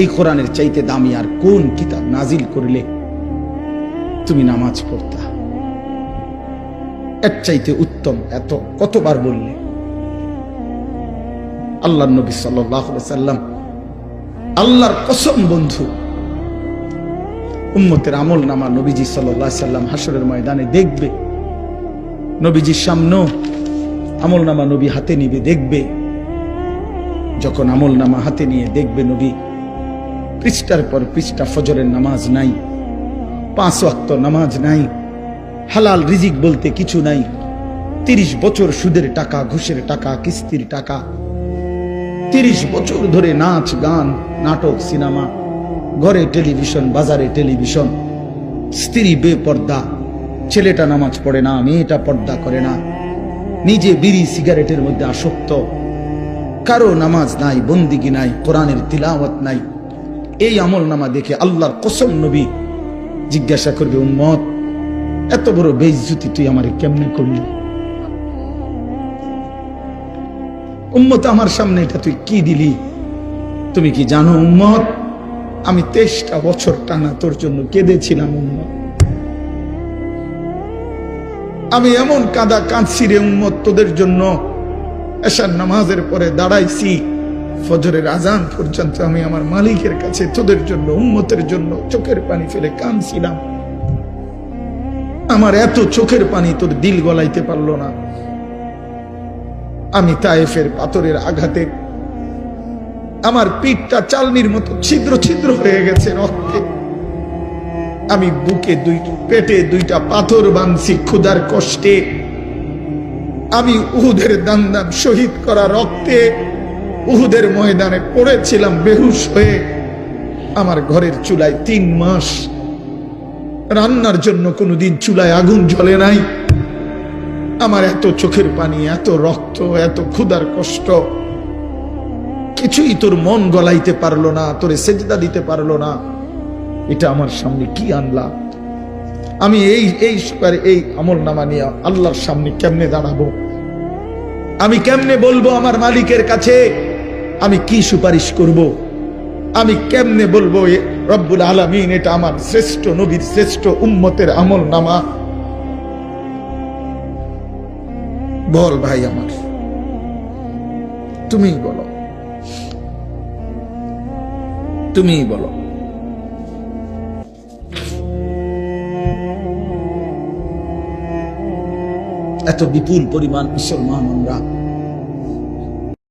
এই কোরআনের চাইতে দামি আর কোন কিতাব নাজিল করলে তুমি নামাজ পড়তা? এর চাইতে উত্তম এত কতবার বললে? আল্লাহর নবী সাল্লাল্লাহু আলাইহি সাল্লাম, আল্লাহর কসম বন্ধু, উম্মতের আমল নামা নবীজি সাল্লাল্লাহু আলাইহি সাল্লাম হাসরের ময়দানে দেখবে। নবীজির সামনে আমল নামা নবী হাতে নিবে, দেখবে। যখন আমল নামা হাতে নিয়ে দেখবে নবী, পৃষ্ঠার পর পৃষ্ঠা ফজরের নামাজ নাই, 5 ওয়াক্ত নামাজ নাই, হালাল রিজিক বলতে কিছু নাই, 30 বছর সুদের টাকা, ঘুষের টাকা, কিস্তির টাকা, 30 বছর ধরে নাচ গান, নাটক, সিনেমা, ঘরে টেলিভিশন, বাজারে টেলিভিশন, স্ত্রী বেপর্দা, ছেলেটা নামাজ পড়ে না, মেয়েটা পর্দা করে না, নিজে বিড়ি সিগারেটের মধ্যে আসক্ত, কারো নামাজ নাই, বন্দিগি নাই, কোরআনের তিলাওয়াত নাই। এই আমল নামা দেখে আল্লাহর কসম নবী জিজ্ঞাসা করবে, উম্মত এত বড় বেইজ্জতি তুই আমারে কেমনে করলি? উম্মত আমার সামনে এটা তুই কি দিলি? তুমি কি জানো উম্মত, আমি 23টা বছর টানা তোর জন্য কেঁদেছিলাম উম্মত। আমি এমন কাঁদা কাঁদছি রে উম্মত তোদের জন্য, এশার নামাজের পরে দাঁড়াইছি, ফজরের আজান পর্যন্ত আমি আমার মালিকের কাছে তোদের জন্য, উম্মতের জন্য চোখের পানি ফেলে কাঁদছিলাম। আমার এত চোখের পানি তোর দিল গলাইতে পারলো না। আমি তায়েফের পাথরের আঘাতে আমার পিঠটা চালনির মতো ছিদ্র ছিদ্র হয়ে গেছে রক্তে। আমি বুকে পেটে 2টা পাথর বাঁধছি ক্ষুধার কষ্টে। আমি উহুদের দান্দান শহীদ করা রক্তে উহুদের ময়দানে পড়েছিলাম বেহুশ হয়ে। আমার ঘরের চুলায় 3 মাস রান্নার জন্য কোনোদিন চুলায় আগুন জ্বলে নাই। আমার এত চোখের পানি, এত রক্ত, এত ক্ষুধার কষ্ট, কিছুই তোর মন গলাইতে পারলো না, তোরে সেজদা দিতে পারলো না। এটা আমার সামনে কি আনলা? আমি এই আমল নামা নিয়ে আল্লাহর সামনে কেমনে দাঁড়াবো? আমি কেমনে বলবো আমার মালিকের কাছে আমি কি সুপারিশ করব? আমি কেমনে বলবো রব্বুল আলামিন এটা আমার শ্রেষ্ঠ নবীর শ্রেষ্ঠ উম্মতের আমল নামা? বল ভাই আমার, তুমিই বলো, তুমিই বলো। এত বিপুল পরিমাণ মুসলমান আমরা,